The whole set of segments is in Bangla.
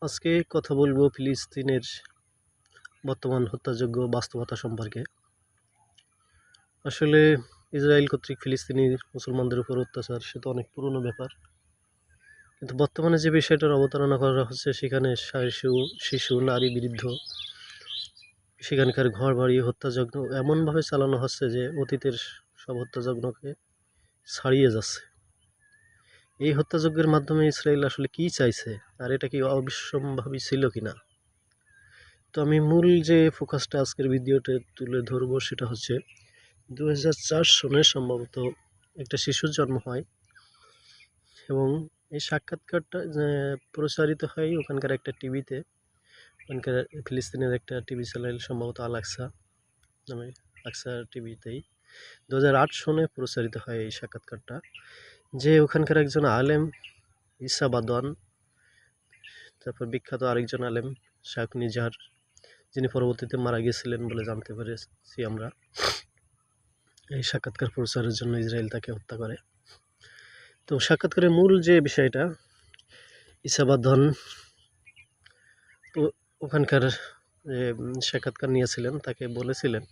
আজকে কথা বলবো ফিলিস্তিনের বর্তমান হত্যাযোগ্য বাস্তবতা সম্পর্কে। আসলে ইসরায়েল কর্তৃক ফিলিস্তিনি মুসলমানদের উপর অত্যাচার সে তো অনেক পুরনো ব্যাপার, কিন্তু বর্তমানে যে বিষয়টার অবতারণা করা হচ্ছে সেখানে শিশু নারী বৃদ্ধ সেখানকার ঘর বাড়ি হত্যাযজ্ঞ এমনভাবে চালানো হচ্ছে যে অতীতের সব হত্যাযজ্ঞকে ছাড়িয়ে যাচ্ছে। এই হত্যাযজ্ঞের মাধ্যমে ইসরায়েল আসলে কি চাইছে, আর এটা কি অবিশ্বাস্যভাবী ছিল কিনা? তো আমি মূল যে ফোকাসটা আজকের ভিডিওতে তুলে ধরবো সেটা হচ্ছে 2004 সনে সম্ভবত একটা শিশুর জন্ম হয় এবং এই সাক্ষাৎকারটা প্রচারিত হয় ওখানকার একটা টিভিতে, ওখানকার ফিলিস্তিনের একটা টিভি চ্যানেল সম্ভবত আল-আকসা নামে, আকসা টিভিতেই 2008 সনে প্রচারিত হয় এই সাক্ষাৎকারটা, যে ওখানকার একজন আলেম ইসা বাদওয়ান, তারপর বিখ্যাত আরেকজন আলেম শাহ নিজার, যিনি পরবর্তীতে মারা গিয়েছিলেন বলে জানতে পেরেছি আমরা। এই সাক্ষাৎকার প্রচারের জন্য ইসরায়েল তাকে হত্যা করে। তো সাক্ষাৎকারের মূল যে বিষয়টা, ইসা বাদওয়ান তো ওখানকার যে সাক্ষাৎকার নিয়েছিলেন তাকে বলেছিলেন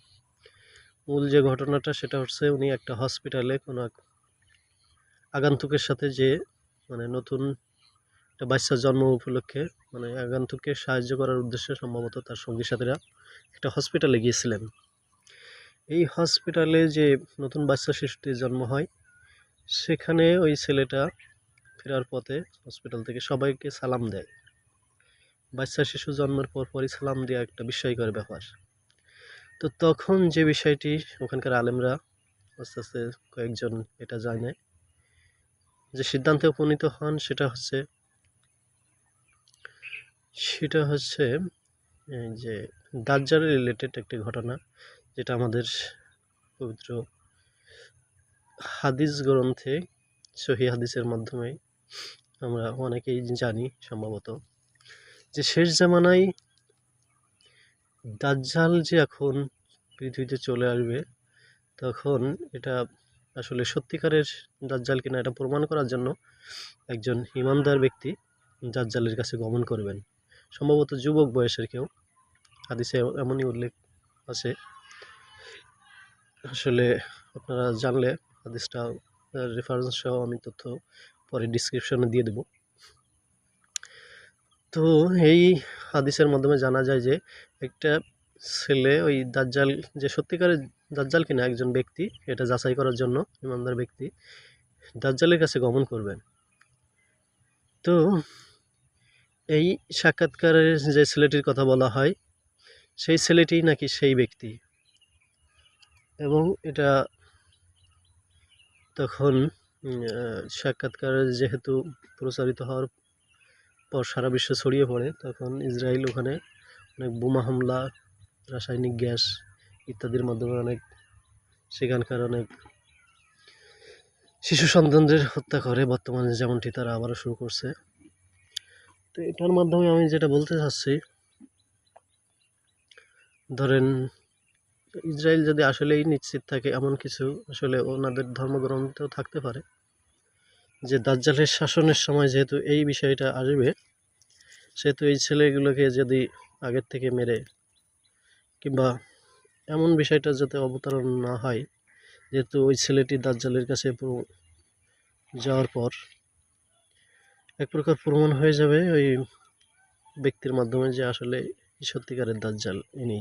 মূল যে ঘটনাটা সেটা হচ্ছে উনি একটা হসপিটালে কোনো আগন্তুকের সাথে যে নতুন একটা বাচ্চার জন্ম উপলক্ষে আগন্তুককে সাহায্য করার উদ্দেশ্যে সম্ভবত তার সঙ্গী সাথীরা একটা হসপিটালে গিয়েছিলেন। এই হসপিটালে যে নতুন বাচ্চা শিশুটির জন্ম হয় সেখানে ওই ছেলেটা ফেরার পথে হসপিটাল থেকে সবাইকে সালাম দেয়। বাচ্চা শিশু জন্মের পরই সালাম দেওয়া একটা বিস্ময়কর ব্যাপার। তো তখন যে বিষয়টি ওখানকার আলেমরা আস্তে আস্তে কয়েকজন এটা জানে, যে সিদ্ধান্তে উপনীত হন সেটা হচ্ছে যে দাজ্জাল রিলেটেড একটি ঘটনা, যেটা আমাদের পবিত্র হাদিস গ্রন্থে সহিহ হাদিসের মাধ্যমে আমরা অনেকেই জানি সম্ভবত, যে শেষ জামানায় দাজ্জাল যে এখন পৃথিবীতে চলে আসবে, তখন এটা আসলে সত্যিকারের দাজ্জাল কিনা এটা প্রমাণ করার জন্য একজন ঈমানদার ব্যক্তি দাজ্জালের কাছে গমন করবেন, সম্ভবত যুবক বয়সের কেউ। হাদিসে এমনই উল্লেখ আছে। আসলে আপনারা জানলে হাদিসটা রেফারেন্স সহ আমি তথ্য পরে ডিসক্রিপশনে দিয়ে দেব। তো এই হাদিসের মাধ্যমে জানা যায় যে একটা ছেলে ওই দাজ্জাল যে সত্যিকারের দাজ্জাল কিনা একজন ব্যক্তি, এটা যাচাই করার জন্য ইমানদার ব্যক্তি দাজ্জালের কাছে গমন করবেন। তো এই সাক্ষাৎকারের যে ছেলেটির কথা বলা হয় সেই ছেলেটি নাকি সেই ব্যক্তি, এবং এটা তখন সাক্ষাৎকার যেহেতু প্রচারিত হওয়ার পর সারা বিশ্ব ছড়িয়ে পড়ে, তখন ইসরায়েল ওখানে অনেক বোমা হামলা, রাসায়নিক গ্যাস ইত্যাদির মাধ্যমে সেখানকার অনেক শিশু সন্তানদের হত্যা করে। বর্তমানে যেমনটি তারা আবারও শুরু করছে। তো এটার মাধ্যমে আমি যেটা বলতে চাচ্ছি, ধরেন ইসরায়েল যদি আসলেই নিশ্চিত থাকে এমন কিছু, আসলে ওনাদের ধর্মগ্রন্থেও থাকতে পারে যে দাজ্জালের শাসনের সময় যেহেতু এই বিষয়টা আসবে, সেহেতু এই ছেলেগুলোকে যদি আগের থেকে মেরে, কিংবা এমন বিষয়টা যাতে অবতারণ না হয়, যেহেতু ওই ছেলেটি দাজ্জালের কাছে যাওয়ার পর এক প্রকার প্রমাণ হয়ে যাবে ওই ব্যক্তির মাধ্যমে যে আসলে সত্যিকারের দাজ্জাল ইনি।